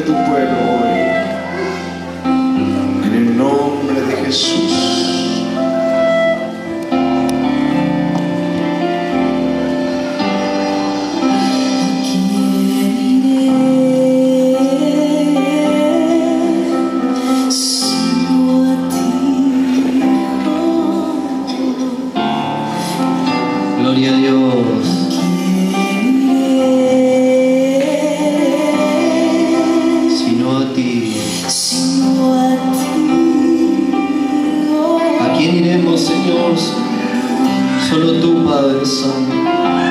tu pueblo hoy. En el nombre de Jesús. Gloria a Dios. Sino a ti. ¿A quién iremos, Señor? Solo tú, Padre Santo.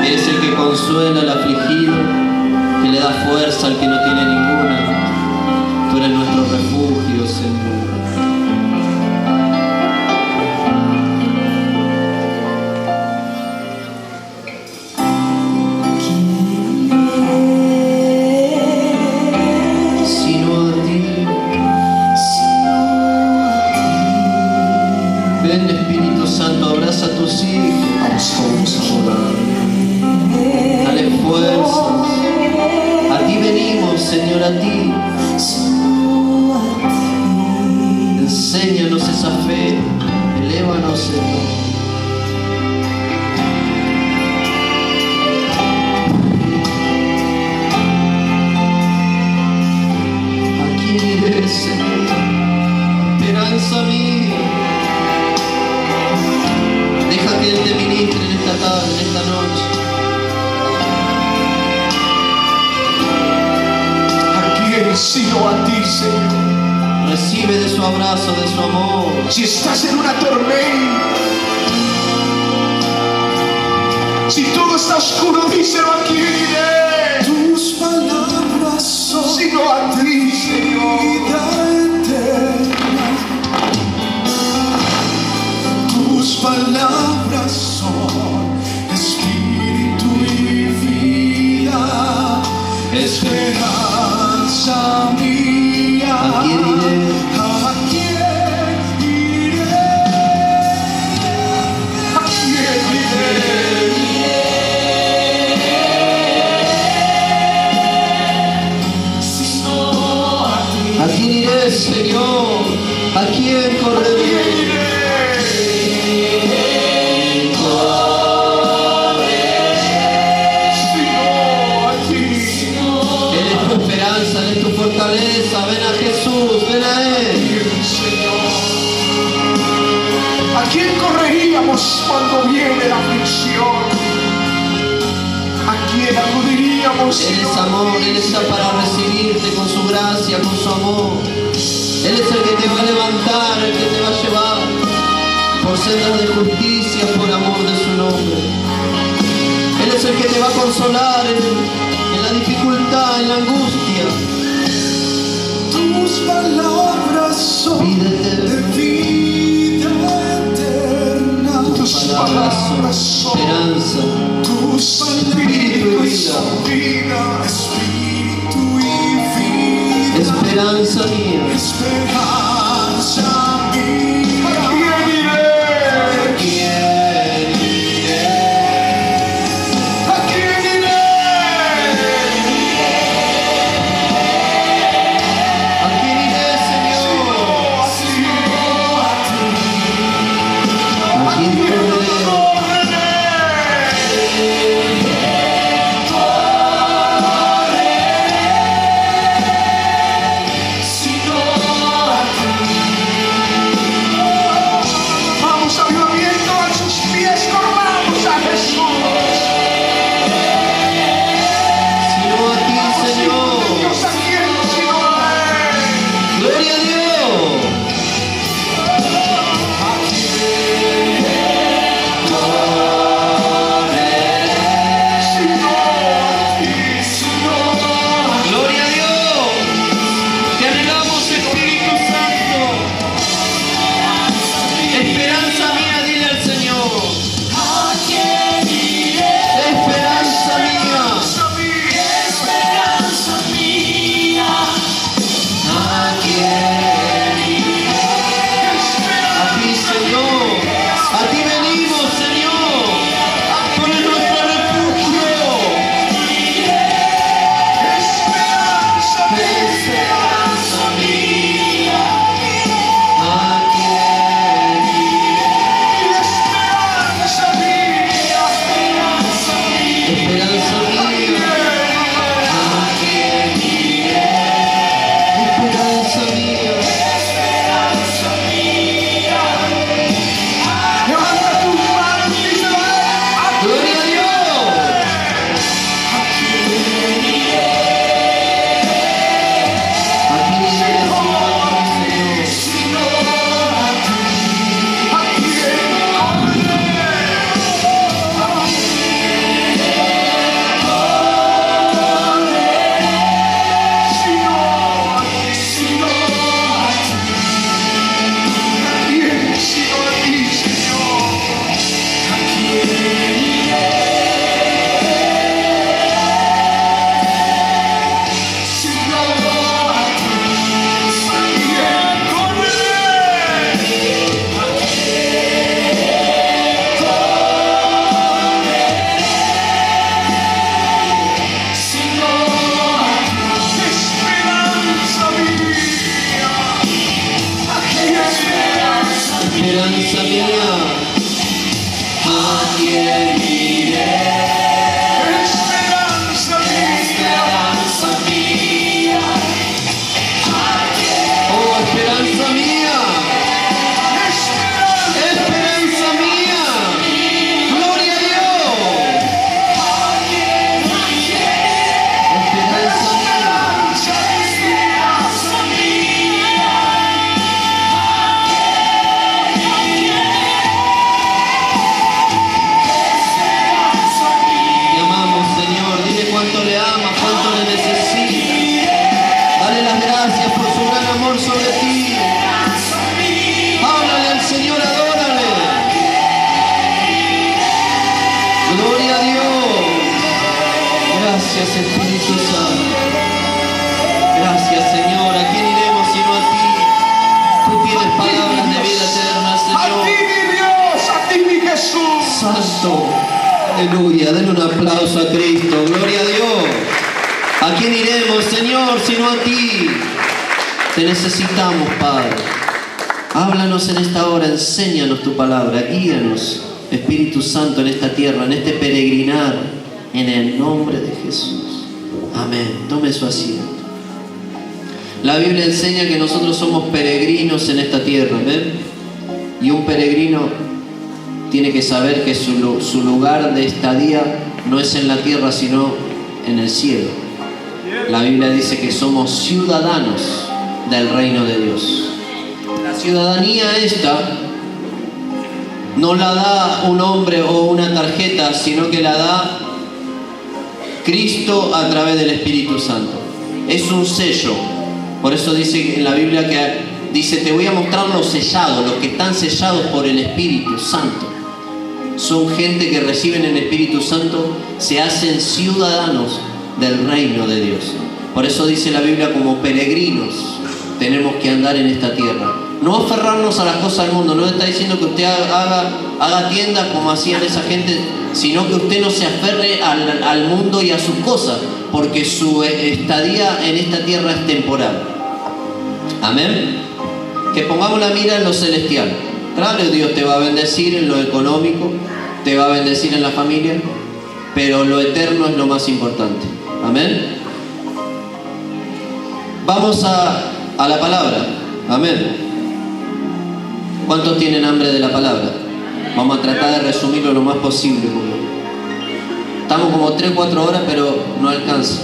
Eres el que consuela al afligido, que le da fuerza al que no tiene ninguna. Tú eres nuestro refugio, Señor. Ven, Espíritu Santo, abraza a tus hijos. Vamos a orar. Dale fuerzas. A ti venimos, Señor, a ti. Enséñanos esa fe. Elévanos, Señor. ¿A quién iré, Señor? Esperanza mía. Deja que Él te ministre en esta tarde, en esta noche. ¿A quién sino a ti, Señor? Recibe de su abrazo, de su amor. Si estás en una tormenta, si todo está oscuro, díselo, ¿a quién iré? Tus palabras son sino a ti, Señor. Tus palabras son espíritu y vida, esperanza mía. ¿A quién iré? ¿A quién iré? ¿A quién iré? Si no a ti. ¿A quién iré, Señor? ¿A quién correré? Eres tu fortaleza, ven a Jesús, ven a Él. Señor, ¿a quién correríamos cuando viene la aflicción? ¿A quién acudiríamos? Él es amor, Él está para recibirte con su gracia, con su amor. Él es el que te va a levantar, el que te va a llevar por sendas de justicia, por amor de su nombre. Él es el que te va a consolar en la dificultad, en la angustia. Tus palabras son de vida eterna. Tus palabras son esperanza. Tus palabras son vida, espíritu y vida. Esperanza mía. Esperanza mía. ¿A quién iré? ¿A quién iré? ¿A quién iré? ¿A quién iré, Señor? ¿A quién correré? amor sobre ti. Háblale al Señor, adórale. Gloria a Dios. Gracias, Espíritu Santo. Gracias, Señor. ¿A quién iremos sino a ti? Tú tienes palabras de vida eterna, A ti, Señor. mi Dios, a ti, mi Jesús. Santo. Aleluya. Denle un aplauso a Cristo. Gloria a Dios. ¿A quién iremos, Señor, sino a ti? Te necesitamos, Padre. Háblanos en esta hora, enséñanos tu palabra, guíanos, Espíritu Santo, en esta tierra, en este peregrinar, en el nombre de Jesús. Amén. Tome su asiento. La Biblia enseña que nosotros somos peregrinos en esta tierra, ¿ven? Y un peregrino tiene que saber que su lugar de estadía no es en la tierra, sino en el cielo. La Biblia dice que somos ciudadanos del reino de Dios. La ciudadanía esta no la da un hombre o una tarjeta, sino que la da Cristo a través del Espíritu Santo. Es un sello. Por eso dice en la Biblia que dice, te voy a mostrar los sellados, los que están sellados por el Espíritu Santo. Son gente que reciben el Espíritu Santo, se hacen ciudadanos del reino de Dios. Por eso dice la Biblia, como peregrinos tenemos que andar en esta tierra. No aferrarnos a las cosas del mundo. No está diciendo que usted haga tiendas como hacían esa gente, sino que usted no se aferre al mundo y a sus cosas, porque su estadía en esta tierra es temporal. Amén. Que pongamos la mira en lo celestial. Claro, Dios te va a bendecir en lo económico, te va a bendecir en la familia, pero lo eterno es lo más importante. Amén. Vamos a la palabra. Amén. ¿Cuántos tienen hambre de la palabra? Vamos a tratar de resumirlo lo más posible. Estamos como 3-4 horas, pero no alcanza.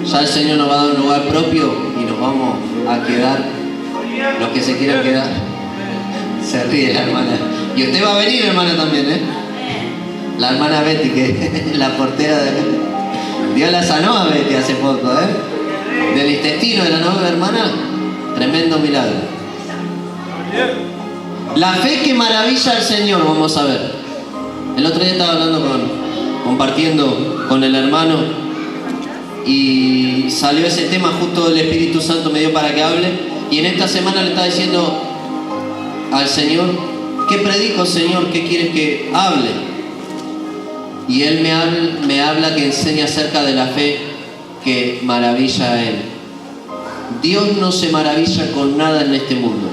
Ya el Señor nos va a dar un lugar propio y nos vamos a quedar, los que se quieran quedar. Se ríe la hermana. Y usted va a venir, hermana, también, ¿eh? La hermana Betty, que es la portera de... Dios la sanó a Betty hace poco, ¿eh? Del intestino de la nueva hermana. Tremendo milagro. La fe que maravilla al Señor, vamos a ver. El otro día estaba hablando compartiendo con el hermano, y salió ese tema, justo el Espíritu Santo me dio para que hable, y en esta semana le estaba diciendo al Señor, ¿qué predico, Señor? ¿Qué quieres que hable? Y Él me habla que enseña acerca de la fe que maravilla a Él. Dios no se maravilla con nada en este mundo,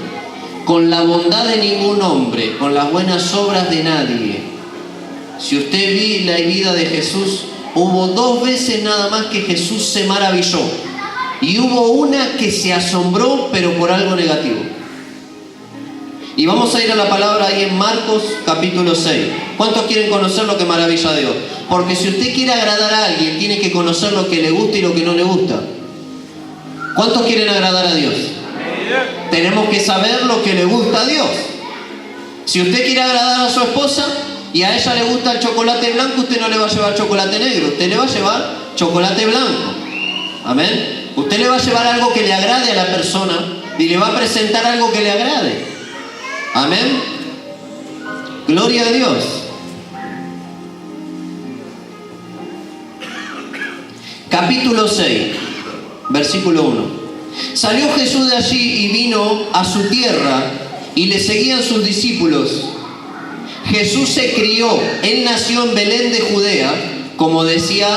con la bondad de ningún hombre, con las buenas obras de nadie. Si usted vi la vida de Jesús, hubo 2 veces nada más que Jesús se maravilló, y hubo una que se asombró, pero por algo negativo. Y vamos a ir a la palabra ahí en Marcos capítulo 6. ¿Cuántos quieren conocer lo que maravilla a Dios? Porque si usted quiere agradar a alguien, tiene que conocer lo que le gusta y lo que no le gusta. ¿Cuántos quieren agradar a Dios? Tenemos que saber lo que le gusta a Dios. Si usted quiere agradar a su esposa y a ella le gusta el chocolate blanco, usted no le va a llevar chocolate negro, usted le va a llevar chocolate blanco. Amén. Usted le va a llevar algo que le agrade a la persona y le va a presentar algo que le agrade. Amén. Gloria a Dios. Capítulo 6, versículo 1. Salió Jesús de allí y vino a su tierra, y le seguían sus discípulos. Jesús se crió, Él nació en Belén de Judea, como decía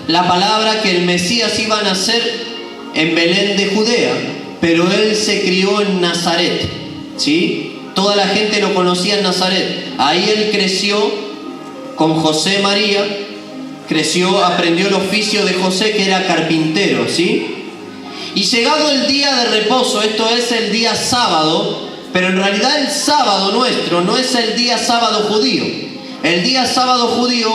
la palabra que el Mesías iba a nacer en Belén de Judea, pero Él se crió en Nazaret, ¿sí? Toda la gente lo conocía en Nazaret. Ahí Él creció con José María, aprendió el oficio de José, que era carpintero, ¿sí? Y llegado el día de reposo, esto es el día sábado, pero en realidad el sábado nuestro no es el día sábado judío. El día sábado judío,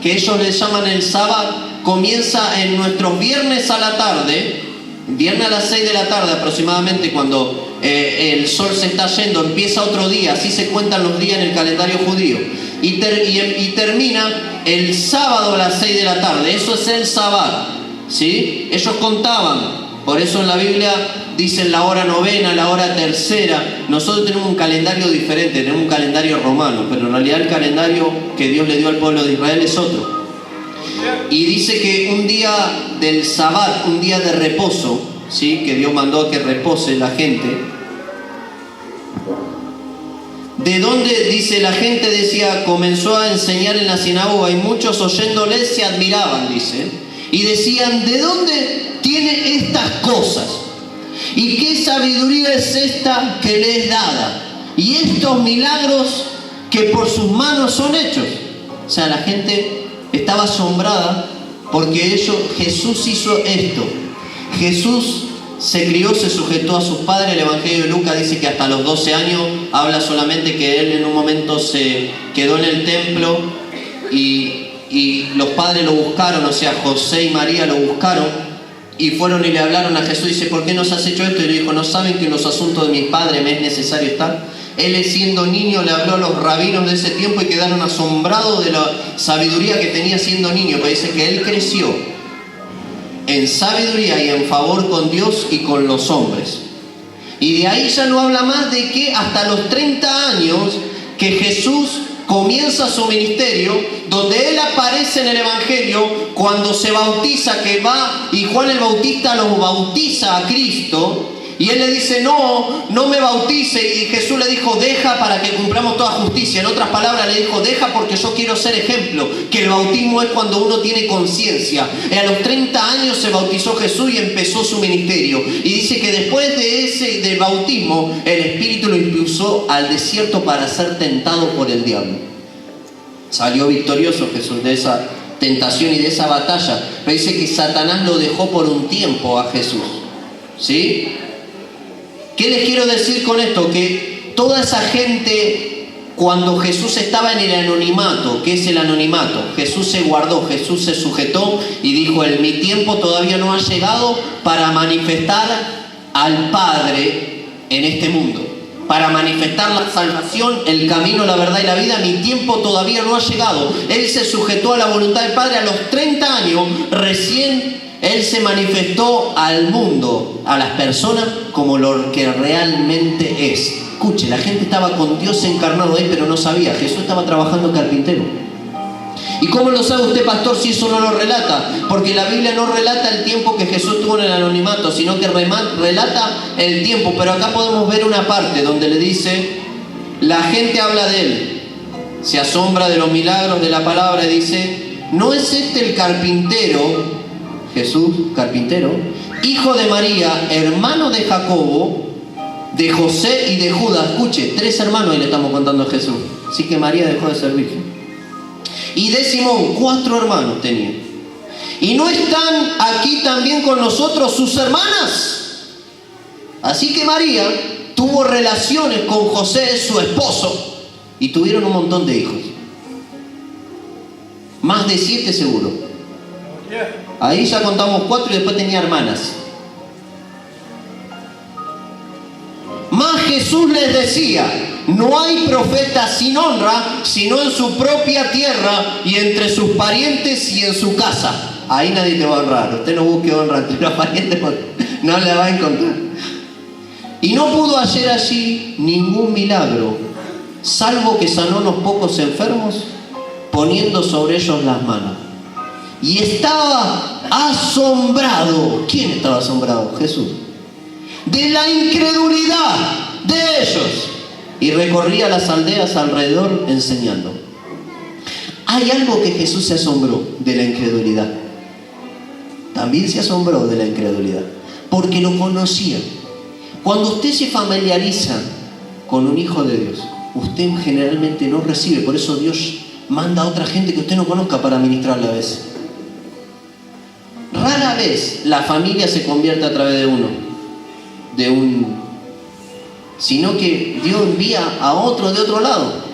que ellos le llaman el sábado, comienza en nuestros viernes a la tarde, viernes a las 6 de la tarde aproximadamente, cuando el sol se está yendo, empieza otro día, así se cuentan los días en el calendario judío, y termina el sábado a las 6 de la tarde. Eso es el sábado, ¿sí? Ellos contaban. Por eso en la Biblia dicen la hora novena, la hora tercera. Nosotros tenemos un calendario diferente, tenemos un calendario romano, pero en realidad el calendario que Dios le dio al pueblo de Israel es otro. Y dice que un día del Sabbat, un día de reposo, ¿sí? Que Dios mandó a que repose la gente. De donde, dice, la gente decía, comenzó a enseñar en la sinagoga y muchos oyéndole se admiraban, dice, y decían, ¿de dónde tiene estas cosas? ¿Y qué sabiduría es esta que le es dada? Y estos milagros que por sus manos son hechos. O sea, la gente estaba asombrada porque Jesús hizo esto. Jesús se crió, se sujetó a sus padres. El Evangelio de Lucas dice que hasta los 12 años habla solamente que él en un momento se quedó en el templo y los padres lo buscaron, o sea, José y María lo buscaron y fueron y le hablaron a Jesús. Dice, ¿por qué nos has hecho esto? Y le dijo, ¿no saben que en los asuntos de mis padres me es necesario estar? Él, siendo niño, le habló a los rabinos de ese tiempo y quedaron asombrados de la sabiduría que tenía siendo niño. Pero dice que él creció en sabiduría y en favor con Dios y con los hombres. Y de ahí ya no habla más de que hasta los 30 años que Jesús comienza su ministerio, donde él aparece en el Evangelio cuando se bautiza, que va y Juan el Bautista los bautiza a Cristo. Y él le dice, no me bautice. Y Jesús le dijo, deja para que cumplamos toda justicia. En otras palabras le dijo, deja porque yo quiero ser ejemplo. Que el bautismo es cuando uno tiene conciencia. A los 30 años se bautizó Jesús y empezó su ministerio. Y dice que después del bautismo, el Espíritu lo impulsó al desierto para ser tentado por el diablo. Salió victorioso Jesús de esa tentación y de esa batalla. Pero dice que Satanás lo dejó por un tiempo a Jesús. ¿Sí? ¿Qué les quiero decir con esto? Que toda esa gente, cuando Jesús estaba en el anonimato, ¿qué es el anonimato? Jesús se guardó, Jesús se sujetó y dijo, mi tiempo todavía no ha llegado para manifestar al Padre en este mundo. Para manifestar la salvación, el camino, la verdad y la vida, mi tiempo todavía no ha llegado. Él se sujetó a la voluntad del Padre a los 30 años, recién él se manifestó al mundo, a las personas, como lo que realmente es. Escuche, la gente estaba con Dios encarnado ahí, pero no sabía. Jesús estaba trabajando carpintero. ¿Y cómo lo sabe usted, pastor, si eso no lo relata? Porque la Biblia no relata el tiempo que Jesús tuvo en el anonimato, sino que relata el tiempo. Pero acá podemos ver una parte donde le dice, la gente habla de él, se asombra de los milagros de la palabra y dice, ¿no es este el carpintero? Jesús, carpintero, hijo de María, hermano de Jacobo, de José y de Judas. Escuche, 3 hermanos y le estamos contando a Jesús. Así que María dejó de ser virgen. Y de Simón, 4 hermanos tenía. ¿Y no están aquí también con nosotros sus hermanas? Así que María tuvo relaciones con José, su esposo, y tuvieron un montón de hijos. Más de 7 seguro. Ahí ya contamos 4 y después tenía hermanas. Mas Jesús les decía, no hay profeta sin honra, sino en su propia tierra y entre sus parientes y en su casa. Ahí nadie te va a honrar. Usted no busque honra entre los parientes porque no la va a encontrar. Y no pudo hacer allí ningún milagro, salvo que sanó unos pocos enfermos, poniendo sobre ellos las manos. Y estaba asombrado. ¿Quién estaba asombrado? Jesús. De la incredulidad de ellos. Y recorría las aldeas alrededor enseñando. Hay algo que Jesús se asombró de la incredulidad. También se asombró de la incredulidad. Porque lo conocían. Cuando usted se familiariza con un hijo de Dios, usted generalmente no recibe. Por eso Dios manda a otra gente que usted no conozca para ministrarle a veces. Rara vez la familia se convierte a través de sino que Dios envía a otro de otro lado.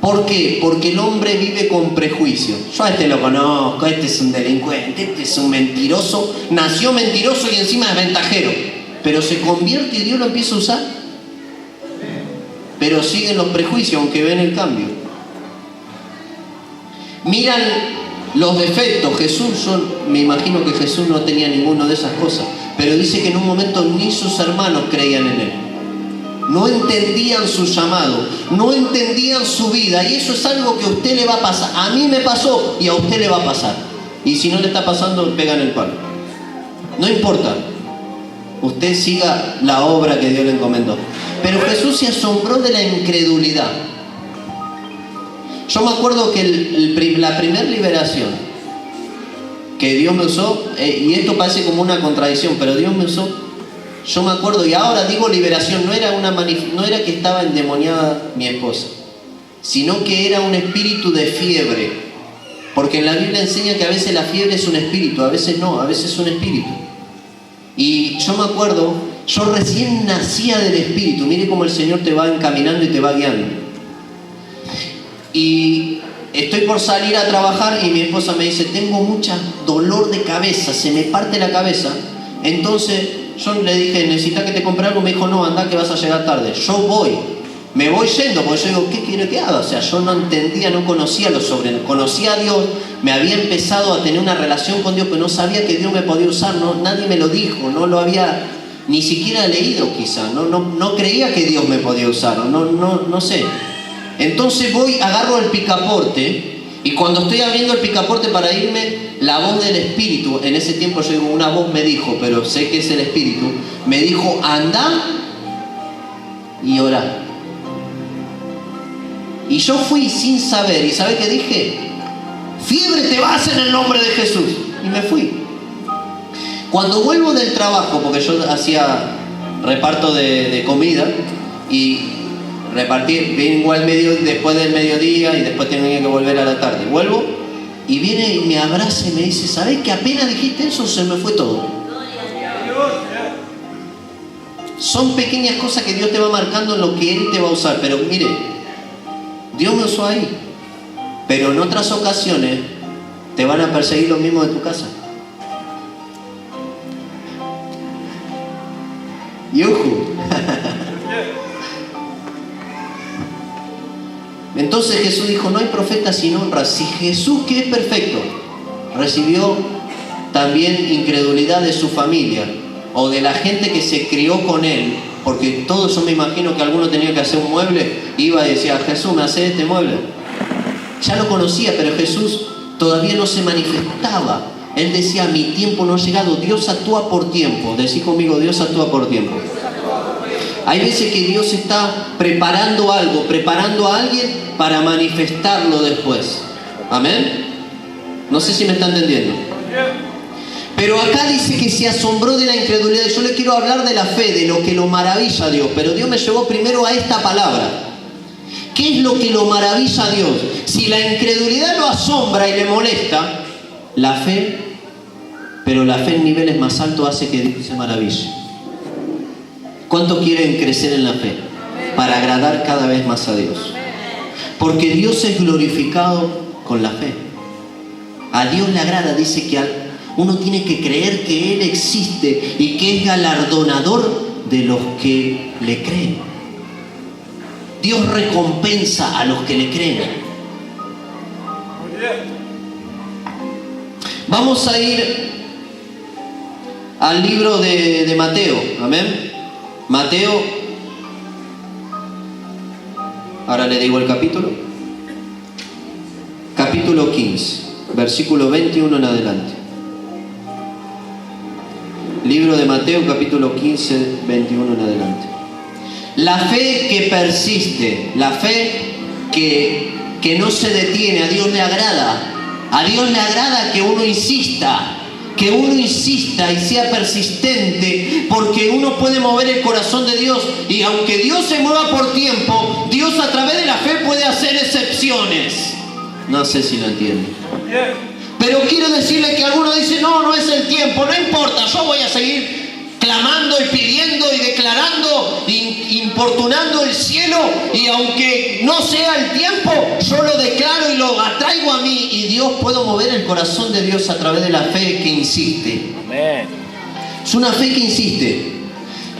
¿Por qué? Porque el hombre vive con prejuicio. Yo a este lo conozco, este es un delincuente, este es un mentiroso, nació mentiroso y encima es ventajero. Pero se convierte y Dios lo empieza a usar. Pero siguen los prejuicios, aunque ven el cambio. Miran los defectos. Yo me imagino que Jesús no tenía ninguna de esas cosas, pero dice que en un momento ni sus hermanos creían en Él. No entendían su llamado, no entendían su vida, y eso es algo que a usted le va a pasar. A mí me pasó y a usted le va a pasar. Y si no le está pasando, pegan el palo. No importa. Usted siga la obra que Dios le encomendó. Pero Jesús se asombró de la incredulidad. Yo me acuerdo que la primera liberación que Dios me usó, y esto parece como una contradicción, pero Dios me usó. Yo me acuerdo, y ahora digo liberación, no era que estaba endemoniada mi esposa, sino que era un espíritu de fiebre. Porque en la Biblia enseña que a veces la fiebre es un espíritu, a veces no, a veces es un espíritu. Y yo me acuerdo, yo recién nacía del espíritu. Mire cómo el Señor te va encaminando y te va guiando. Y estoy por salir a trabajar y mi esposa me dice, tengo mucho dolor de cabeza, se me parte la cabeza. Entonces yo le dije, ¿necesitas que te compre algo? Me dijo, no, anda que vas a llegar tarde. Yo me voy yendo, porque yo digo, ¿qué quiere que haga? O sea, yo no entendía, no conocía lo sobrenatural. Conocía a Dios, me había empezado a tener una relación con Dios, pero no sabía que Dios me podía usar, nadie me lo dijo, no lo había ni siquiera leído quizá, no creía que Dios me podía usar, no sé. Entonces agarro el picaporte, y cuando estoy abriendo el picaporte para irme, la voz del Espíritu, en ese tiempo yo digo, una voz me dijo, pero sé que es el Espíritu, me dijo, anda y orá. Y yo fui sin saber, ¿y sabe qué dije? Fiebre te vas en el nombre de Jesús. Y me fui. Cuando vuelvo del trabajo, porque yo hacía reparto de comida, y vengo después del mediodía y después tenía que volver a la tarde. Vuelvo y viene y me abraza y me dice, ¿sabes que apenas dijiste eso se me fue todo? Son pequeñas cosas que Dios te va marcando en lo que Él te va a usar. Pero mire, Dios me usó ahí, pero en otras ocasiones te van a perseguir los mismos de tu casa. ¡Yujú! Entonces Jesús dijo, no hay profeta sin honra. Si Jesús, que es perfecto, recibió también incredulidad de su familia o de la gente que se crió con Él, porque todos, yo me imagino que alguno tenía que hacer un mueble, iba y decía, Jesús, ¿me hace este mueble? Ya lo conocía, pero Jesús todavía no se manifestaba. Él decía, mi tiempo no ha llegado. Dios actúa por tiempo. Decí conmigo, Dios actúa por tiempo. Hay veces que Dios está preparando algo, preparando a alguien para manifestarlo después. Amén. No sé si me está entendiendo. Pero acá dice que se asombró de la incredulidad. Yo le quiero hablar de la fe, de lo que lo maravilla a Dios. Pero Dios me llevó primero a esta palabra. ¿Qué es lo que lo maravilla a Dios? Si la incredulidad lo asombra y le molesta, la fe, pero la fe en niveles más altos hace que Dios se maraville. ¿Cuántos quieren crecer en la fe? Para agradar cada vez más a Dios. Porque Dios es glorificado con la fe. A Dios le agrada, dice que uno tiene que creer que Él existe y que es galardonador de los que le creen. Dios recompensa a los que le creen. Vamos a ir al libro de Mateo. Amén. Mateo, ahora le digo el capítulo. Capítulo 15, versículo 21 en adelante. Libro de Mateo, capítulo 15, 21 en adelante. La fe que persiste, la fe que no se detiene, a Dios le agrada. A Dios le agrada que uno insista y sea persistente, porque uno puede mover el corazón de Dios, y aunque Dios se mueva por tiempo, Dios a través de la fe puede hacer excepciones. No sé si lo entienden. Pero quiero decirle que algunos dicen, no es el tiempo, no importa, yo voy a seguir clamando y pidiendo y declarando, importunando el cielo, y aunque no sea el tiempo, yo lo declaro y lo atraigo a mí, y Dios, puedo mover el corazón de Dios a través de la fe que insiste. Amén. Es una fe que insiste.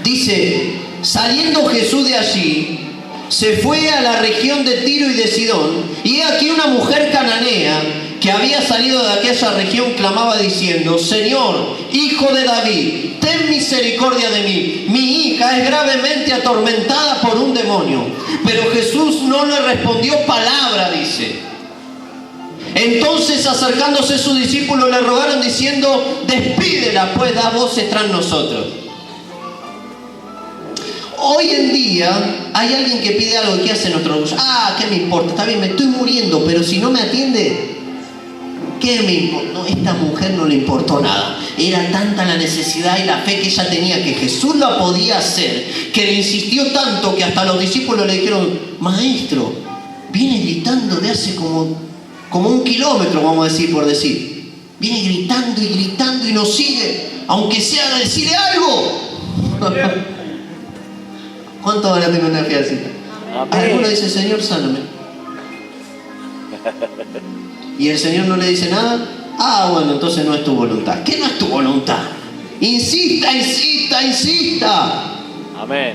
Dice, saliendo Jesús de allí, se fue a la región de Tiro y de Sidón, y he aquí una mujer cananea que había salido de aquella región, clamaba diciendo: Señor, Hijo de David, ten misericordia de mí. Mi hija es gravemente atormentada por un demonio. Pero Jesús no le respondió palabra, dice. Entonces, acercándose a sus discípulos, le rogaron diciendo: despídela, pues da voces tras nosotros. Hoy en día hay alguien que pide algo. ¿Qué hace nuestro orgullo? ¿Qué me importa? Está bien, me estoy muriendo, pero si no me atiende, ¿qué me importa? No, esta mujer no le importó nada. Era tanta la necesidad y la fe que ella tenía que Jesús la podía hacer, que le insistió tanto que hasta los discípulos le dijeron: Maestro, viene gritando de hace como 1 kilómetro, vamos a decir, por decir. Viene gritando y nos sigue, aunque sea de decirle algo. ¿Cuánto van a tener una fe así? Alguno dice: Señor, sáname. Y el Señor no le dice nada. Bueno, entonces no es tu voluntad. ¿Qué no es tu voluntad? Insista, insista, insista. Amén.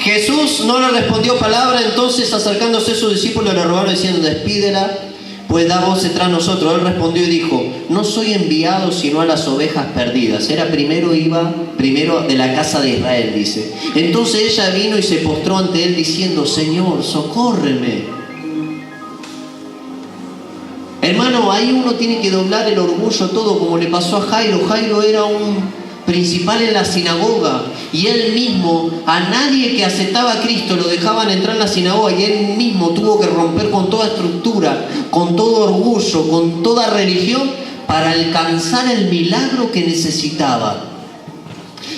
Jesús no le respondió palabra. Entonces, acercándose a sus discípulos, le rogaron diciendo: despídela, pues da voces tras nosotros. Él respondió y dijo: no soy enviado sino a las ovejas perdidas. Iba primero de la casa de Israel, dice. Entonces ella vino y se postró ante él diciendo: Señor, socórreme. Hermano, ahí uno tiene que doblar el orgullo todo, como le pasó a Jairo. Jairo era un principal en la sinagoga, y él mismo, a nadie que aceptaba a Cristo lo dejaban entrar en la sinagoga, y él mismo tuvo que romper con toda estructura, con todo orgullo, con toda religión, para alcanzar el milagro que necesitaba.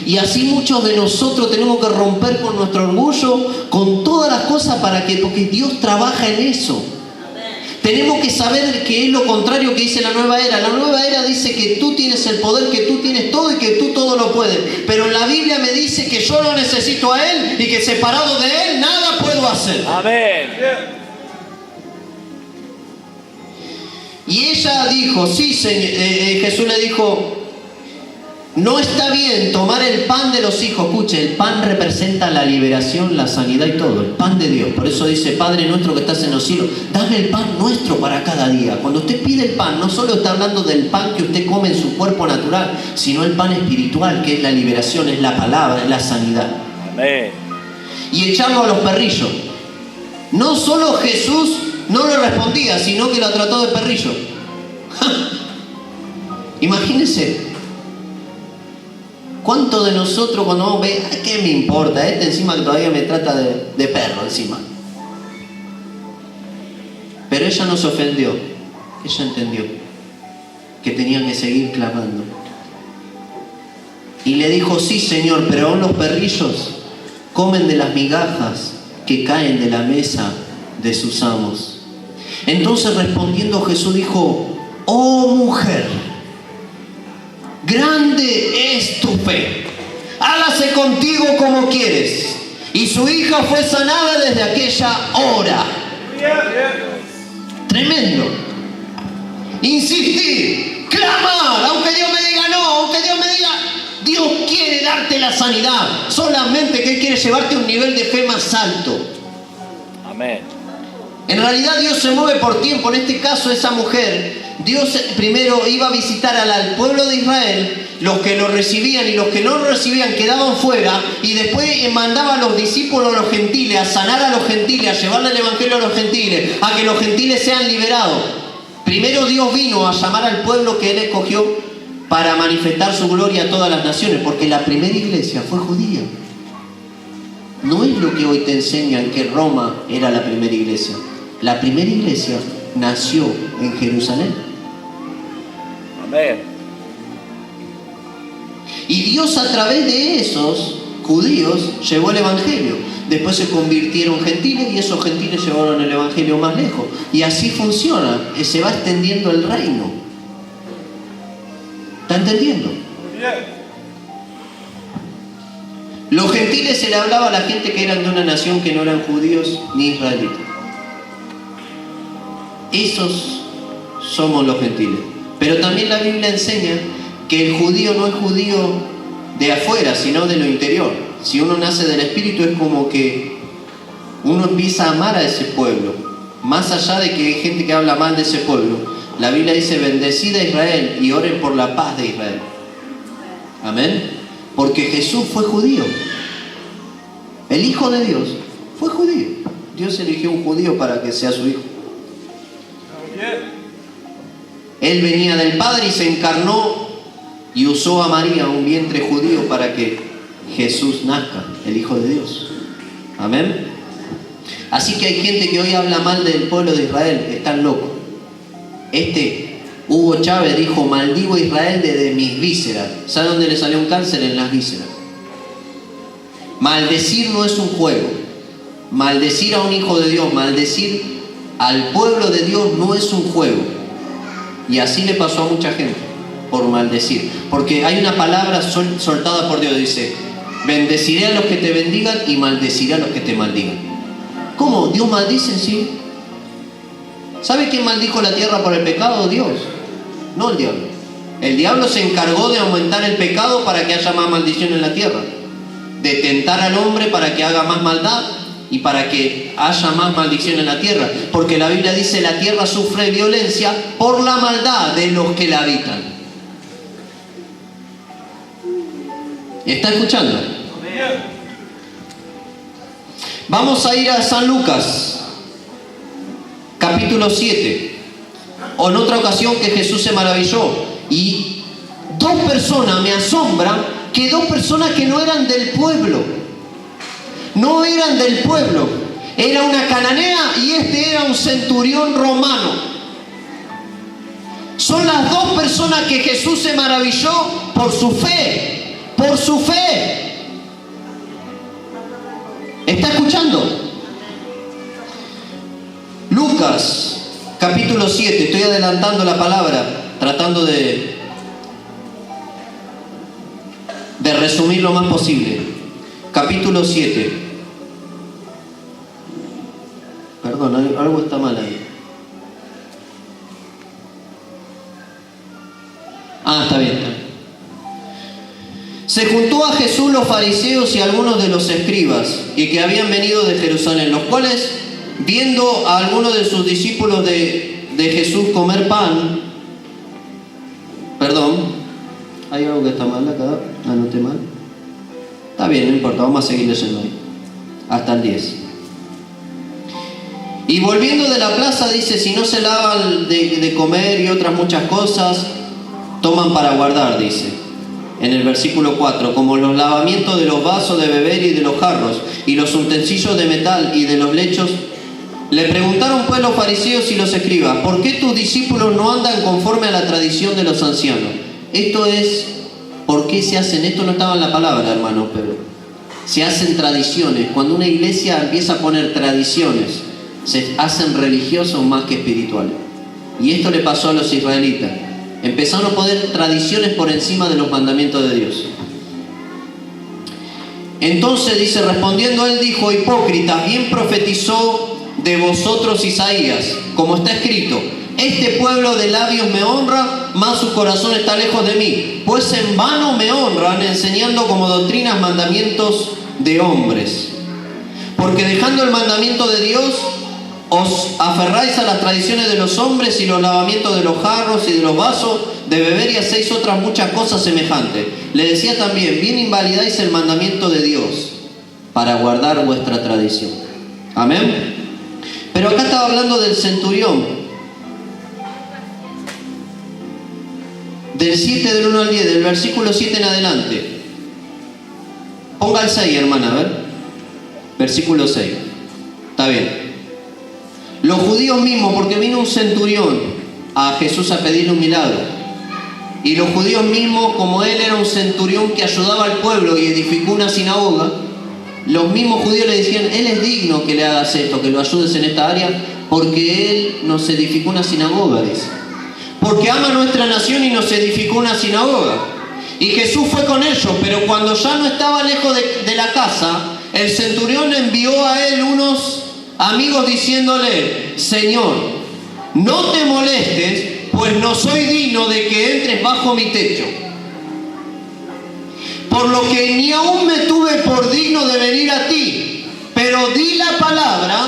Y así muchos de nosotros tenemos que romper con nuestro orgullo, con todas las cosas, porque Dios trabaja en eso. Tenemos que saber que es lo contrario que dice la nueva era. La nueva era dice que tú tienes el poder, que tú tienes todo y que tú todo lo puedes. Pero la Biblia me dice que yo lo necesito a Él y que separado de Él nada puedo hacer. Amén. Y ella dijo: sí, Señor. Jesús le dijo: no está bien tomar el pan de los hijos. Escuche, el pan representa la liberación, la sanidad y todo. El pan de Dios. Por eso dice: Padre nuestro que estás en los cielos, dame el pan nuestro para cada día. Cuando usted pide el pan, no solo está hablando del pan que usted come en su cuerpo natural, sino el pan espiritual, que es la liberación, es la palabra, es la sanidad. Amén. Y echarlo a los perrillos. No solo Jesús no le respondía, sino que la trató de perrillo. Imagínense. ¿Cuántos de nosotros cuando vamos a ver, qué me importa? Encima que todavía me trata de perro encima. Pero ella no se ofendió. Ella entendió que tenía que seguir clamando. Y le dijo: sí, Señor, pero aún los perrillos comen de las migajas que caen de la mesa de sus amos. Entonces, respondiendo, Jesús dijo: oh mujer, grande es tu fe, hágase contigo como quieres. Y su hija fue sanada desde aquella hora. Tremendo. Insistir, clamar, aunque Dios me diga no, aunque Dios me diga. Dios quiere darte la sanidad, solamente que Él quiere llevarte a un nivel de fe más alto. Amén. En realidad Dios se mueve por tiempo. En este caso, esa mujer, Dios primero iba a visitar al pueblo de Israel. Los que lo recibían y los que no lo recibían quedaban fuera, y después mandaba a los discípulos, a los gentiles, a sanar a los gentiles, a llevarle el evangelio a los gentiles, a que los gentiles sean liberados. Primero Dios vino a llamar al pueblo que Él escogió para manifestar su gloria a todas las naciones, porque la primera iglesia fue judía. No es lo que hoy te enseñan que Roma era la primera iglesia. La primera iglesia nació en Jerusalén. Amén. Y Dios, a través de esos judíos, llevó el evangelio. Después se convirtieron gentiles y esos gentiles llevaron el evangelio más lejos. Y así funciona, se va extendiendo el reino. ¿Está entendiendo? Los gentiles se le hablaba a la gente que eran de una nación que no eran judíos ni israelitas. Esos somos los gentiles. Pero también la Biblia enseña que el judío no es judío de afuera, sino de lo interior. Si uno nace del Espíritu, es como que uno empieza a amar a ese pueblo. Más allá de que hay gente que habla mal de ese pueblo, la Biblia dice: bendecid a Israel y oren por la paz de Israel. Amén. Porque Jesús fue judío. El Hijo de Dios fue judío. Dios eligió un judío para que sea su hijo. Él venía del Padre y se encarnó y usó a María, un vientre judío, para que Jesús nazca, el Hijo de Dios. Amén. Así que hay gente que hoy habla mal del pueblo de Israel. Están locos. Hugo Chávez dijo: maldigo a Israel desde mis vísceras. ¿Sabe dónde le salió un cáncer? En las vísceras. Maldecir no es un juego. Maldecir a un hijo de Dios, maldecir al pueblo de Dios no es un juego. Y así le pasó a mucha gente, por maldecir. Porque hay una palabra soltada por Dios, dice: bendeciré a los que te bendigan y maldeciré a los que te maldigan. ¿Cómo? ¿Dios maldice? Sí. ¿Sabe quién maldijo la tierra por el pecado? Dios, no el diablo. El diablo se encargó de aumentar el pecado para que haya más maldición en la tierra, de tentar al hombre para que haga más maldad y para que haya más maldición en la tierra. Porque la Biblia dice: la tierra sufre violencia por la maldad de los que la habitan. ¿Está escuchando? Vamos a ir a San Lucas, capítulo 7. O en otra ocasión que Jesús se maravilló. Y dos personas, me asombran, que dos personas que no eran del pueblo. No eran del pueblo. Era una cananea y era un centurión romano. Son las dos personas que Jesús se maravilló por su fe. Por su fe. ¿Está escuchando? Lucas, capítulo 7. Estoy adelantando la palabra, tratando de resumir lo más posible. Capítulo 7. Perdón, algo está mal ahí. Está bien. Se juntó a Jesús los fariseos y algunos de los escribas, y que habían venido de Jerusalén, los cuales, viendo a algunos de sus discípulos de Jesús comer pan, ¿hay algo que está mal acá? Anoté mal. Está bien, no importa, vamos a seguir leyendo ahí. Hasta el 10. Y volviendo de la plaza, dice: si no se lavan de comer y otras muchas cosas, toman para guardar, dice. En el versículo 4, como los lavamientos de los vasos de beber y de los jarros, y los utensilios de metal y de los lechos. Le preguntaron pues los fariseos y los escribas: ¿por qué tus discípulos no andan conforme a la tradición de los ancianos? Esto es, ¿por qué se hacen? Esto no estaba en la palabra, hermano, pero se hacen tradiciones. Cuando una iglesia empieza a poner tradiciones, se hacen religiosos más que espirituales. Y esto le pasó a los israelitas. Empezaron a poner tradiciones por encima de los mandamientos de Dios. Entonces dice: respondiendo él dijo: hipócritas, bien profetizó de vosotros Isaías, como está escrito: este pueblo de labios me honra, mas su corazón está lejos de mí, pues en vano me honran, enseñando como doctrinas mandamientos de hombres. Porque dejando el mandamiento de Dios, os aferráis a las tradiciones de los hombres y los lavamientos de los jarros y de los vasos de beber, y hacéis otras muchas cosas semejantes. Le decía también: bien invalidáis el mandamiento de Dios para guardar vuestra tradición. Amén. Pero acá estaba hablando del centurión. Del 7 del 1 al 10, del versículo 7 en adelante. Ponga el 6, hermana, a ver. Versículo 6. Está bien. Los judíos mismos, porque vino un centurión a Jesús a pedirle un milagro. Y los judíos mismos, como él era un centurión que ayudaba al pueblo y edificó una sinagoga, los mismos judíos le decían: él es digno que le hagas esto, que lo ayudes en esta área, porque él nos edificó una sinagoga, dice. Porque ama nuestra nación y nos edificó una sinagoga. Y Jesús fue con ellos, pero cuando ya no estaba lejos de la casa, el centurión envió a él unos amigos diciéndole: Señor, no te molestes, pues no soy digno de que entres bajo mi techo. Por lo que ni aún me tuve por digno de venir a ti, pero di la palabra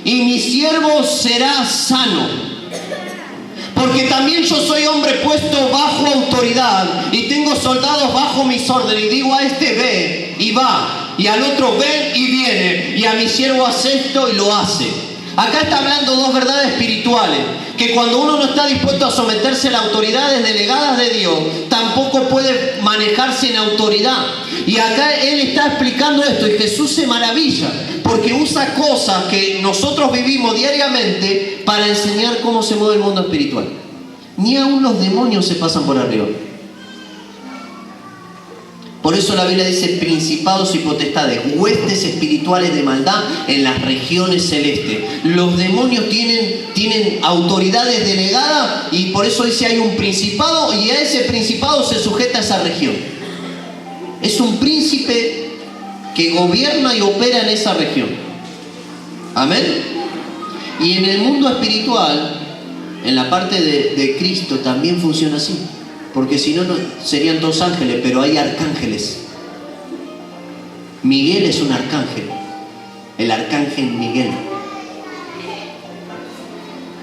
y mi siervo será sano. Porque también yo soy hombre puesto bajo autoridad y tengo soldados bajo mis órdenes. Y digo a este ve y va, y al otro ven y viene, y a mi siervo hace esto y lo hace. Acá está hablando dos verdades espirituales, que cuando uno no está dispuesto a someterse a las autoridades delegadas de Dios, tampoco puede manejarse en autoridad. Y acá Él está explicando esto, y Jesús se maravilla, porque usa cosas que nosotros vivimos diariamente para enseñar cómo se mueve el mundo espiritual. Ni aun los demonios se pasan por arriba. Por eso la Biblia dice principados y potestades, huestes espirituales de maldad en las regiones celestes. Los demonios tienen autoridades delegadas, y por eso dice hay un principado, y a ese principado se sujeta a esa región. Es un príncipe que gobierna y opera en esa región. Amén. Y en el mundo espiritual, en la parte de Cristo, también funciona así. Porque si no, serían dos ángeles, pero hay arcángeles. Miguel es un arcángel. El arcángel Miguel.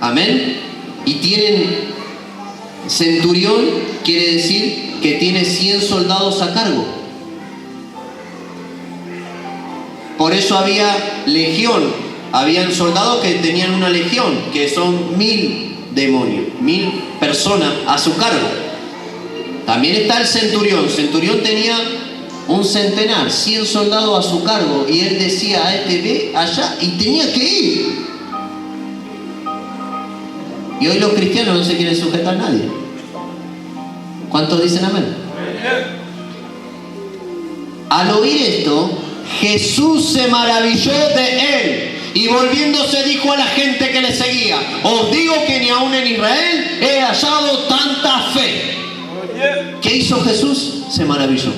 Amén. Y tienen centurión, quiere decir que tiene 100 soldados a cargo. Por eso había legión. Habían soldados que tenían una legión, que son 1000 demonios, 1000 personas a su cargo. También está el centurión. El centurión tenía un centenar, 100 soldados a su cargo, y él decía a este ve allá, y tenía que ir. Y hoy los cristianos no se quieren sujetar a nadie. ¿Cuántos dicen amén? Al oír esto, Jesús se maravilló de él, y volviéndose dijo a la gente que le seguía: os digo que ni aún en Israel he hallado tanta fe. ¿Qué hizo Jesús? Se maravilló.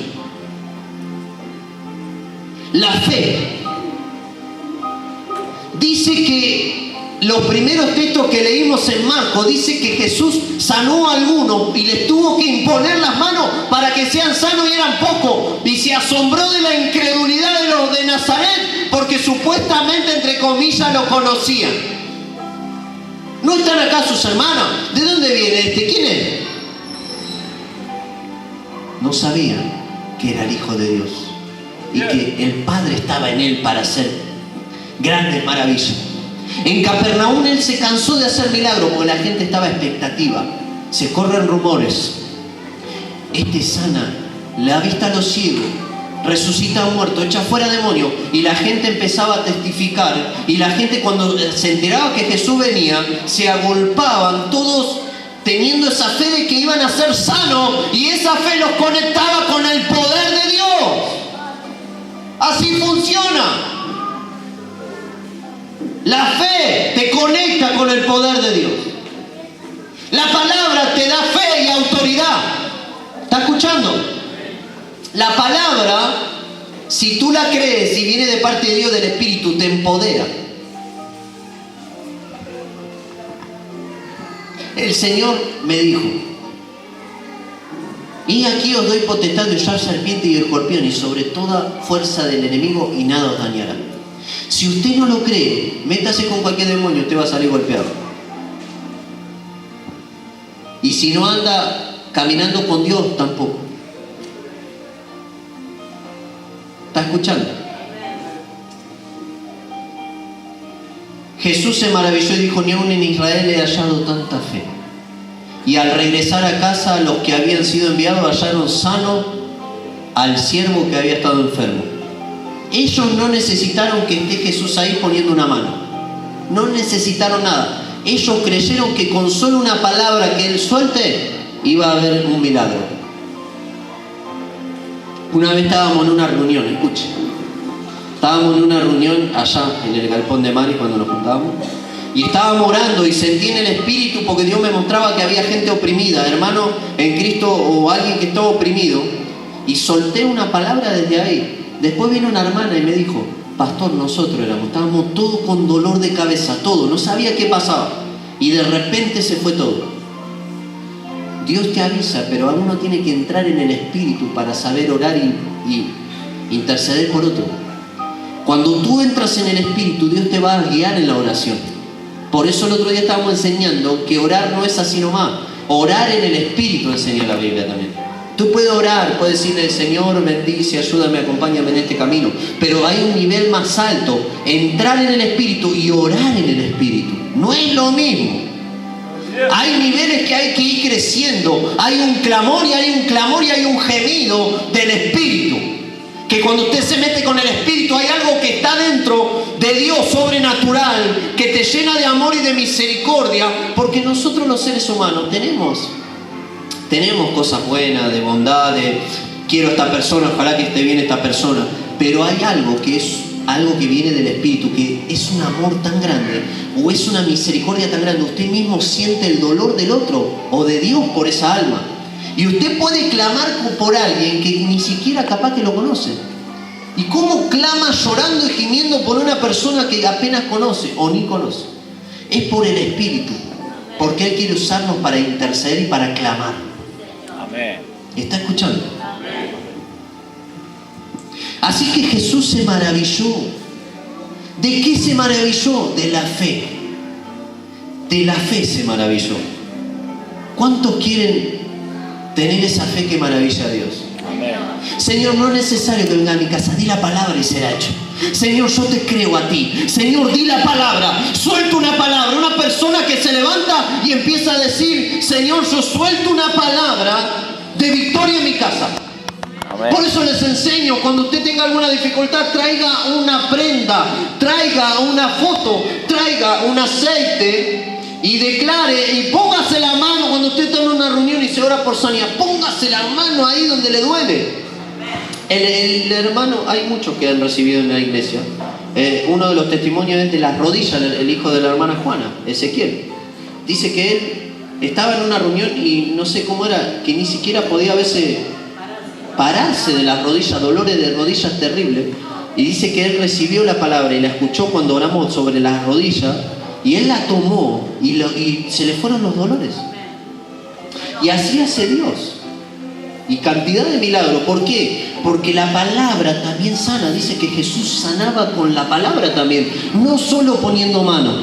La fe. Dice que los primeros textos que leímos en Marcos, dice que Jesús sanó a algunos y les tuvo que imponer las manos para que sean sanos, y eran pocos. Y se asombró de la incredulidad de los de Nazaret, porque supuestamente, entre comillas, lo conocían. ¿No están acá sus hermanos? ¿De dónde viene este? ¿Quién es? No sabían que era el Hijo de Dios y que el Padre estaba en él para hacer grandes maravillas. En Capernaum él se cansó de hacer milagros porque la gente estaba expectativa. Se corren rumores. Este sana, le da vista a los ciegos, resucita a un muerto, echa fuera demonios, y la gente empezaba a testificar. Y la gente, cuando se enteraba que Jesús venía, se agolpaban todos, teniendo esa fe de que iban a ser sanos, y esa fe los conectaba con el poder de Dios. Así funciona. La fe te conecta con el poder de Dios. La palabra te da fe y autoridad. ¿Está escuchando? La palabra, si tú la crees y viene de parte de Dios, del Espíritu, te empodera. El Señor me dijo: y aquí os doy potestad de hollar serpiente y escorpión, y sobre toda fuerza del enemigo, y nada os dañará. Si usted no lo cree, métase con cualquier demonio, usted va a salir golpeado. Y si no anda caminando con Dios, tampoco. ¿Está escuchando? Jesús se maravilló y dijo: ni aún en Israel he hallado tanta fe. Y al regresar a casa, los que habían sido enviados hallaron sano al siervo que había estado enfermo. Ellos no necesitaron que esté Jesús ahí poniendo una mano. No necesitaron nada. Ellos creyeron que con solo una palabra que Él suelte, iba a haber un milagro. Una vez estábamos en una reunión, escuche. Estábamos en una reunión allá en el galpón de Mari cuando nos juntábamos. Y estábamos orando y sentí en el Espíritu, porque Dios me mostraba que había gente oprimida, hermano en Cristo, o alguien que estaba oprimido. Y solté una palabra desde ahí. Después vino una hermana y me dijo: pastor, nosotros estábamos todos con dolor de cabeza, todo, no sabía qué pasaba. Y de repente se fue todo. Dios te avisa, pero uno tiene que entrar en el Espíritu para saber orar y interceder por otro. Cuando tú entras en el Espíritu, Dios te va a guiar en la oración. Por eso el otro día estábamos enseñando que orar no es así nomás. Orar en el Espíritu enseña la Biblia también. Tú puedes orar, puedes decirle, Señor, bendice, ayúdame, acompáñame en este camino. Pero hay un nivel más alto, entrar en el Espíritu y orar en el Espíritu. No es lo mismo. Hay niveles que hay que ir creciendo. Hay un clamor y hay un clamor y hay un gemido del Espíritu. Que cuando usted se mete con el Espíritu hay algo que está dentro de Dios sobrenatural, que te llena de amor y de misericordia, porque nosotros los seres humanos tenemos cosas buenas, de bondad, de quiero a esta persona, ojalá que esté bien esta persona, pero hay algo que es algo que viene del Espíritu, que es un amor tan grande o es una misericordia tan grande, usted mismo siente el dolor del otro o de Dios por esa alma. Y usted puede clamar por alguien que ni siquiera capaz que lo conoce. ¿Y cómo clama llorando y gimiendo por una persona que apenas conoce o ni conoce? Es por el Espíritu, porque Él quiere usarnos para interceder y para clamar. Amén. ¿Está escuchando? Así que Jesús se maravilló. ¿De qué se maravilló? De la fe. De la fe se maravilló. ¿Cuántos quieren tener esa fe que maravilla a Dios? Amén. Señor, no es necesario que venga a mi casa, di la palabra y será hecho. Señor, yo te creo a ti. Señor, di la palabra, suelta una palabra. Una persona que se levanta y empieza a decir, Señor, yo suelto una palabra de victoria en mi casa. Amén. Por eso les enseño, cuando usted tenga alguna dificultad, traiga una prenda, traiga una foto, traiga un aceite y declare y póngase la mano cuando usted está en una reunión y se ora por sanidad. Póngase la mano ahí donde le duele. El hermano, hay muchos que han recibido en la iglesia. Uno de los testimonios es de las rodillas, el hijo de la hermana Juana, Ezequiel. Dice que él estaba en una reunión y no sé cómo era, que ni siquiera podía a veces pararse de las rodillas, dolores de rodillas terribles. Y dice que él recibió la palabra y la escuchó cuando oramos sobre las rodillas. Y él la tomó y se le fueron los dolores. Y así hace Dios. Y cantidad de milagros. ¿Por qué? Porque la palabra también sana. Dice que Jesús sanaba con la palabra también. No solo poniendo mano.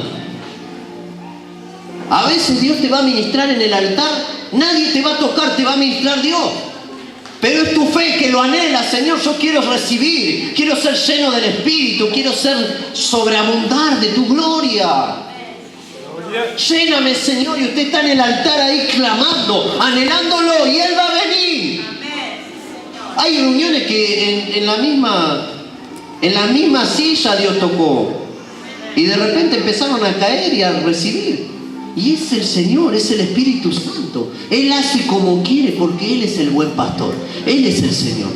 A veces Dios te va a ministrar en el altar. Nadie te va a tocar, te va a ministrar Dios. Pero es tu fe que lo anhela. Señor, yo quiero recibir. Quiero ser lleno del Espíritu. Quiero ser sobreabundar de tu gloria. Lléname, Señor, y usted está en el altar ahí clamando, anhelándolo, y Él va a venir. Hay reuniones que en la misma silla Dios tocó, y de repente empezaron a caer y a recibir. Y es el Señor, es el Espíritu Santo. Él hace como quiere porque Él es el buen pastor. Él es el Señor.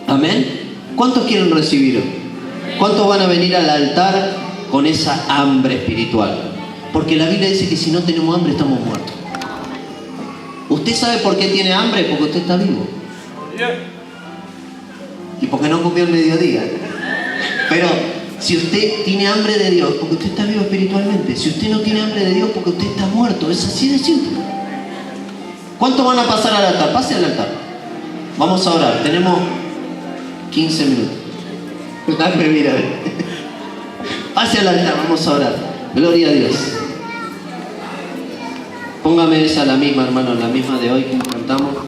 Amén. ¿Cuántos quieren recibir? ¿Cuántos van a venir al altar con esa hambre espiritual? Porque la Biblia dice que si no tenemos hambre estamos muertos. ¿Usted sabe por qué tiene hambre? Porque usted está vivo. Y porque no comió el mediodía. Pero si usted tiene hambre de Dios, porque usted está vivo espiritualmente. Si usted no tiene hambre de Dios, porque usted está muerto. Es así de simple. ¿Cuántos van a pasar al altar? Pase al altar. Vamos a orar. Tenemos 15 minutos. Mira. Pase al altar, vamos a orar. Gloria a Dios. Póngame esa la misma, hermano, la misma de hoy que cantamos.